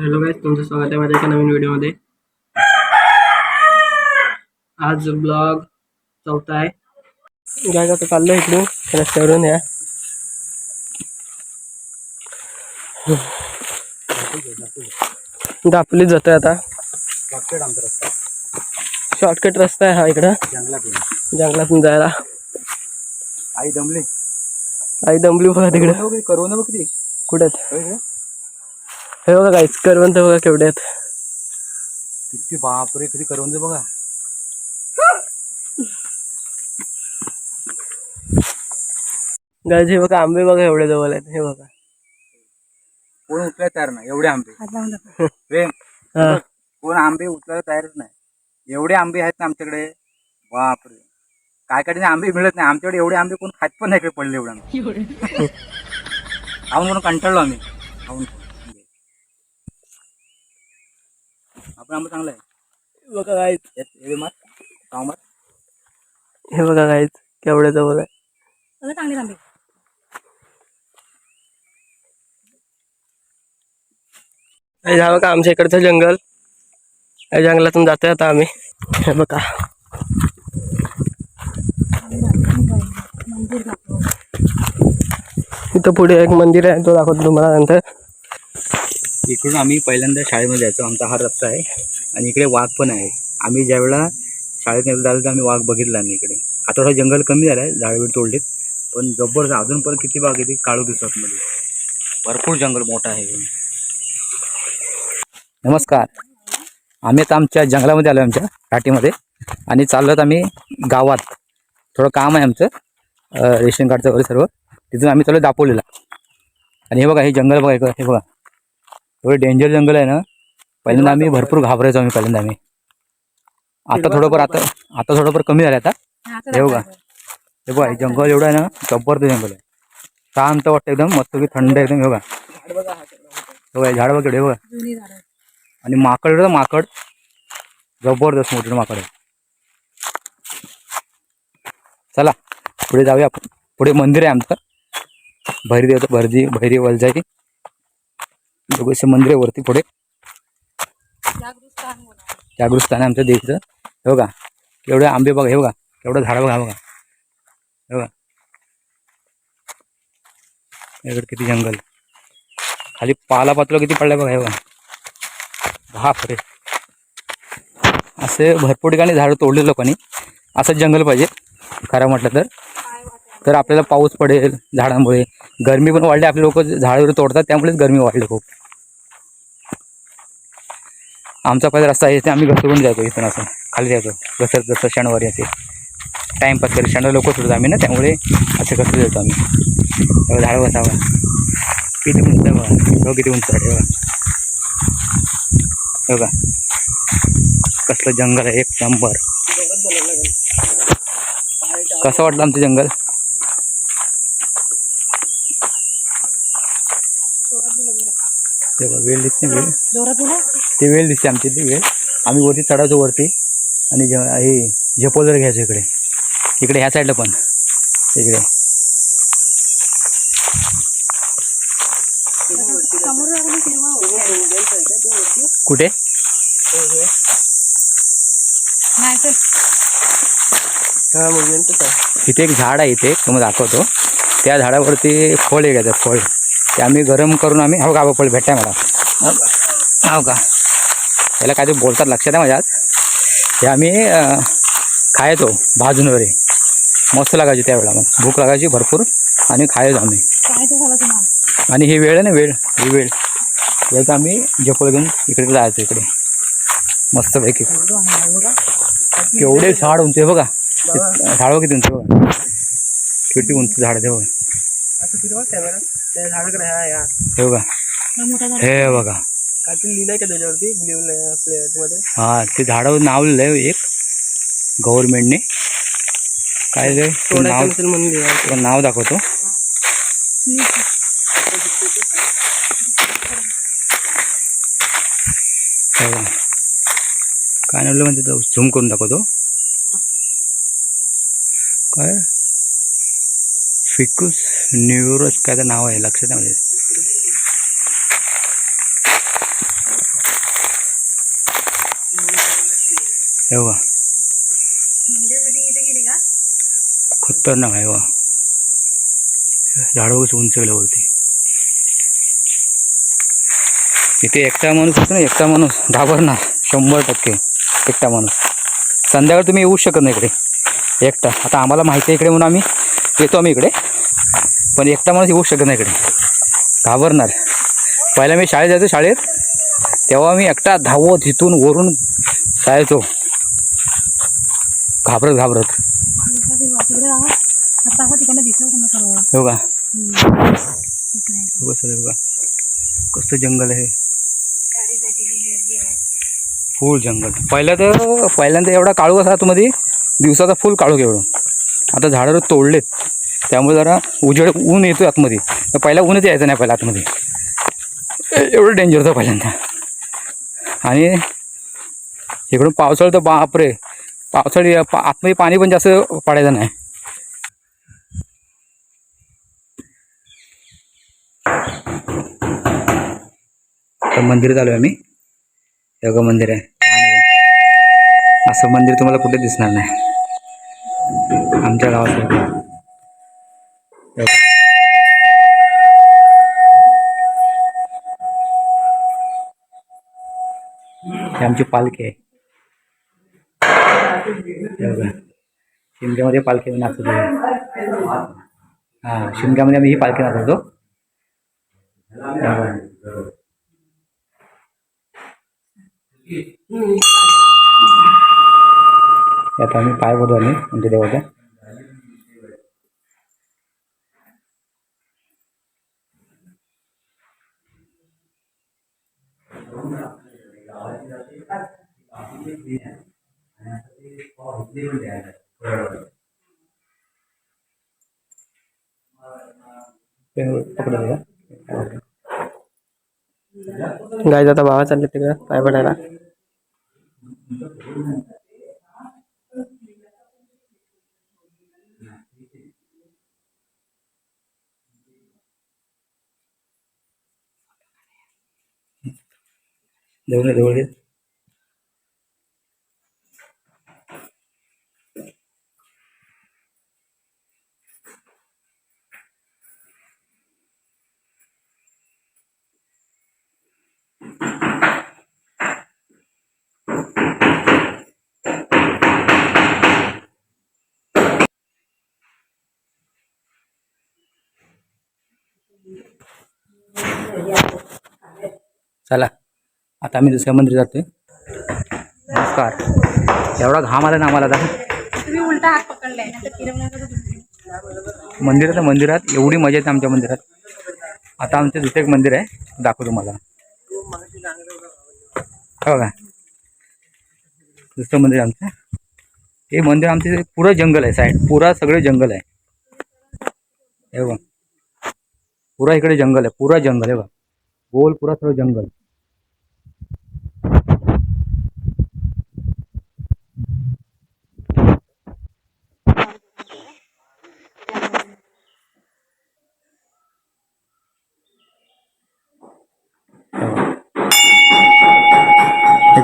Hello guys, तुमचं स्वागत आहे माझ्या एका नवीन व्हिडिओमध्ये. आज ब्लॉग चौथा आहे. गाइस आता चाललो इकडून रस्त्यावरून. या दापोलीत जातोय आता. शॉर्टकट रस्ता आहे हा इकडं जंगलातून जायला. आई दमली बघा तिकडे. करवंद बघ किती कुठे आहेत हे बघा गाइस, करवंद बघा केवढे आहेत. किती बापरे, किती करवंद बघा. गाइस हे बघा आंबे बघा एवढे जवळ आहेत. हे बघा कोण उचलायला तयार नाही एवढे आंबे. प्रेम कोण आंबे उचलायला तयारच नाही. एवढे आंबे आहेत ना आमच्याकडे, बापरे. काय काय आंबे मिळत नाही आमच्याकडे. एवढे आंबे कोण खात पण नाही पडले एवढे आंबे. खाऊन म्हणून कंटाळलो आम्ही खाऊन. आपण आंबा चांगला आहे बघा गाइस. हे बघा गाइस केवढे जवळ आहे. चांगले आंबे. हा बघा आमच्या इकडचं जंगल. या जंगलातून जातोय आता आम्ही. हे बघा इथं पुढे एक मंदिर आहे, तो दाखवतो तुम्हाला नंतर. इकडून आम्ही पहिल्यांदा शाळेमध्ये जायचो. आमचा हा रस्ता आहे आणि इकडे वाघ पण आहे. आम्ही ज्यावेळेला शाळेत झालं तर आम्ही वाघ बघितला. आम्ही इकडे आता थोडं जंगल कमी झालं आहे, झाडबीड तोडलेत, पण जबरदस्त अजून पण किती बाग येते काळू दिसत मध्ये. भरपूर जंगल मोठा आहे. नमस्कार, आम्ही आता आमच्या जंगलामध्ये आलो, आमच्या घाटीमध्ये, आणि चाललोत आम्ही गावात. थोडं काम आहे आमचं रेशन कार्डचं वगैरे सर्व. तिथून आम्ही चाललो दापोलीला. आणि हे बघा हे जंगल बघा, हे बघा एवढं डेंजर जंगल आहे ना. पहिल्यांदा आम्ही भरपूर घाबरायचो. आम्ही आता थोडंफार कमी झालं आता. हे बघा हे जंगल एवढं आहे ना, जबरदस्त जंगल आहे. शांत वाटतं एकदम, मस्त थंड एकदम. हे बघा झाड बघा हे बघा. आणि माकड एवढं माकड जबरदस्त मोठे माकड आहे. चला पुढे जाऊया आपण. पुढे मंदिर आहे आमचं, भैरी वलजाई दोघेसे मंदिर आहे वरती. पुढे जागृतस्थान आहे आमच्या देवीचं. हे बघा केवढे आंबे बघा. हे बघा केवढं झाड बघा. हे बघा इकडे किती जंगल. खाली पालापाचोळा किती पडलाय बघा. हे बघा बापरे. असे भरपूर ठिकाणी झाडं तोडले लोकांनी. असंच जंगल पाहिजे खरं म्हटलं तर आपल्याला पाऊस पडेल. झाडांमुळे गरमी पण वाढली. आपले लोक झाडं वगैरे तोडतात, त्यामुळेच गरमी वाढली खूप. आमचा पहिला रस्ता आहे, ते आम्ही घसरून जायचो. इथून असं खाली जायचो घसरत शनिवारी असे टाईमपास करत. शनिवारी लोक सोडतो आम्ही ना, त्यामुळे असे घसरत जातो आम्ही. झाड बसावं किती उंच आहे बघा. किती उंच आहे बघा. कसलं जंगल आहे, एक नंबर. कसं वाटलं आमचं जंगल. वेळ दिसते, ती वेळ दिसते आमची. ती वेळ आम्ही वरती चढायचो वरती. आणि हे झेपोल जर घ्यायचो इकडे ह्या साईडला पण. इकडे कुठे इथे एक झाड आहे. इथे तुम्हाला दाखवतो. त्या झाडावरती फळ आहे का, फळ ते आम्ही गरम करून आम्ही हो का फळ भेटताय मला. हो का याला काय ते बोलतात लक्षात आहे माझ्यात. हे आम्ही खायचो भाजून वगैरे. मस्त लागायची त्यावेळेला. मग भूक लागायची भरपूर आणि खायचो आम्ही. आणि ही वेळ आहे ना, ही वेळ याचं आम्ही झेपोल घेऊन इकडे जायचो. इकडे मस्तपैकी केवढे झाड उंच बघा. झाड किती उंच बघा, किती उंच झाड आहे बघा. हे बघा, हे बघा लिहिलंय का त्याच्यावरती, प्लेटमध्ये. हा ते झाडावर नाव लिहिलंय एक गव्हर्नमेंटने. काय नाव दाखवतो. काय नाव म्हणजे झूम करून दाखवतो. काय फिकस न्यूरोस काय तर नाव आहे, लक्षात आहे म्हणजे. हे बघा खतरनाक आहे बघा. झाड वगैरे उंच गेल्यावरती इथे एकटा माणूस असतो ना, एकटा माणूस घाबरणार 100%. एकटा माणूस संध्याकाळी तुम्ही येऊच शकत नाही इकडे एकटा. आता आम्हाला माहिती आहे इकडे म्हणून आम्ही येतो इकडे, पण एकटा माणूस येऊच शकत नाही इकडे, घाबरणार. पहिला मी शाळेत जायचो, शाळेत तेव्हा मी एकटा धावत इथून वरून जायचो घाबरत घाबरत. हो का, बघा कसं जंगल आहे, फुल जंगल. पहिल्यांदा एवढा काळोख असा आतमध्ये, दिवसाचा फुल काळोख एवढं. आता झाडं तोडलेत त्यामुळे जरा ऊन येतो आतमध्ये. पहिला ऊनच यायचं नाही पहिला आतमध्ये, एवढं डेंजर होतं पहिल्यांदा. आणि इकडून पावसाळ्यात तर बापरे, पावसाळी आतमध्ये पाणी पण जास्त पडायचं नाही. तर मंदिरात आलो आम्ही, योगा मंदिर आहे. असं मंदिर तुम्हाला कुठे दिसणार नाही आमच्या गावात. ही आमची पालखी आहे. शिमग्यामध्ये पालखी नाचतो. हां, शिमग्यामध्ये आम्ही ही पालखी नाचवतो. आता आम्ही पाय पडतो आम्ही आमच्या देवाच्या. गाय आता भावा चालले तिकडं पाय पडायला. जवळ चला, आता आम्ही दुसऱ्या मंदिर जातोय. नमस्कार. एवढा घाम आला ना आम्हाला आता. तुम्ही उलटा हात पकडलाय मंदिरात एवढी मजा येते आमच्या मंदिरात. आता आमचं दुसरं एक मंदिर आहे, दाखवतो तुम्हाला. हो का, दुसरं मंदिर आमचं. हे मंदिर आमचे पुरं जंगल आहे, साईड पुरा सगळे जंगल आहे. हे बघा, पुरा इकडे जंगल आहे, पुरा जंगल आहे बघा, गोल पुरा सगळं जंगल.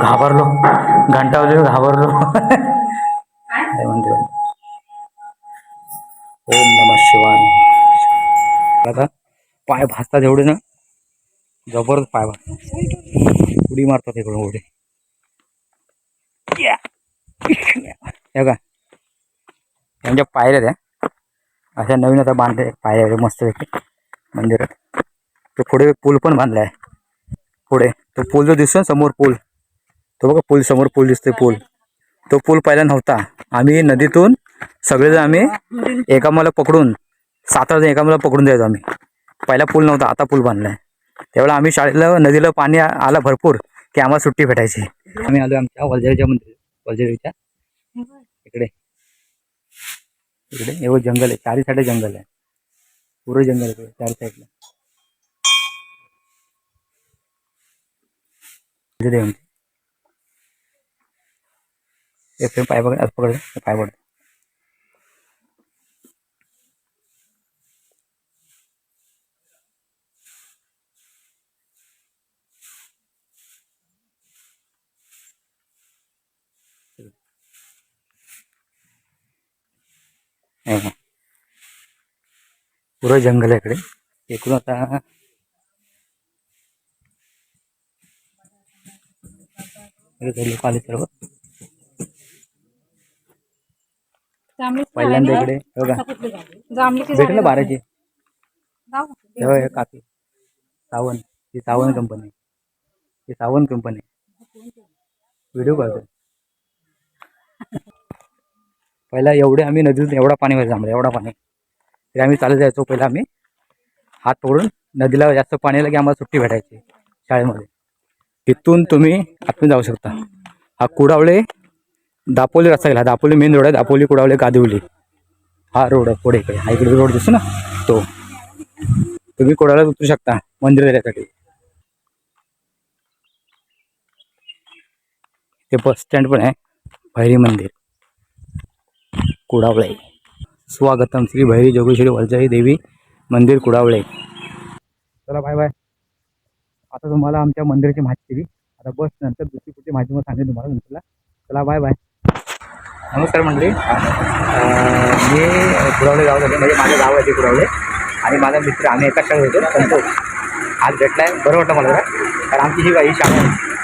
घाबरलो, घंटा वाजून घाबरलो. मंदिर. ओम नमः शिवाय. आता पाय भाजतात एवढे ना, जबरदस्त पाय भाजतात, उडी मारतात इकडून उडी. हे का, त्यांच्या पायऱ्या त्या अशा नवीन आता बांधले पायऱ्या मस्त मंदिरात. तो पुढे पूल पण बांधला आहे. पुढे तो पूल जो दिसतो समोर, पूल तो बघा, पूल समोर पूल दिसतोय. तो पूल पहिला नव्हता. आम्ही नदीतून सगळेजण आम्ही एकामेकाला पकडून 7-8 जण एकामेकाला पकडून द्यायचो आम्ही. पहिला पूल नव्हता, आता पूल बांधलाय. त्यावेळेला आम्ही शाळेला नदीला पाणी आला भरपूर की आम्हाला सुट्टी भेटायची. आम्ही आलो आमच्या वलजेरीच्या मंदिर, वलजेरीच्या इकडे. एवढं जंगल आहे, चारी साईड जंगल आहे, पुरं जंगल आहे चारी साईडला. एक पाय बघ, आज पकड पाय पड. हे. पुरं जंगल आहे इकडे. इकडून आता लोक आले सर्व. पहिल्यांदा इकडे बघा भेटलं बाराची. तेव्हा हे काकी सावंत, ही सावंत कंपनी, ही सावंत कंपनी व्हिडिओ करतो. पहिला एवढे आम्ही नदीतून एवढा पाणी व्हायचं आम्हाला, एवढा पाणी. तरी आम्ही चालत जायचो. पहिला आम्ही हात पकडून नदीला जास्त पाणी आलं की आम्हाला सुट्टी भेटायची शाळेमध्ये. तिथून तुम्ही आतून जाऊ शकता. हा कुडावळे दापोली रस्ता गेला. दापोली मेन रोड आहे. दापोली कुडावळे गादिवली हा रोड आहे पुढे इकडे. हा इकडे रोड दिसतो ना तो. तुम्ही कुडावळ्यात उतरू शकता मंदिर जाण्यासाठी. ते बस स्टँड पण आहे. भैरी मंदिर कुडावळे. स्वागतम श्री भैरी जोगेश्वरी वरजाई देवी मंदिर कुडावळे. चला बाय बाय. आता तुम्हाला आमच्या मंदिराची माहिती दिली. आता बस नंतर दुसरी कुठली माहिती मला सांगेन तुम्हाला नंतरला. चला बाय बाय. नमस्कार मंडळी. मी कुडावळे गाव झाले, म्हणजे माझं गाव आहे ते कुडावळे. आणि माझा मित्र, आम्ही एका शाळेत होतो संतोष. आज भेटलाय, बरं वाटतं मला. कारण आमची ही शाळा आहे.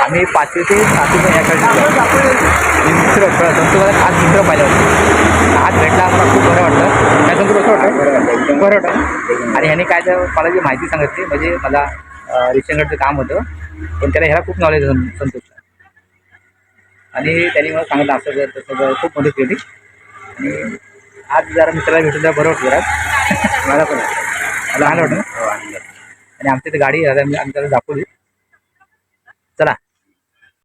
आम्ही 5वी ते 7वी पण या शाळेत. आणि मित्र संतोष मला आज मित्र पाहिलं होतं. आज भेटला मला खूप बरं वाटलं. त्या संतोष कसं वाटतं? बरं वाटतं. आणि ह्याने काय तर मला जी माहिती सांगितली, म्हणजे मला रेशन कार्डचं काम होतं, पण त्याला ह्याला खूप नॉलेज आहे संतोषला. आणि त्यांनी मला सांगितलं असं जर तसं खूप मदत केली. आणि आज जरा मित्राला भेटून जरा बरं वाटतं. जरा मला पण लहान वाटतं. आणि आमच्या इथे गाडी आम्ही त्याला दाखवली.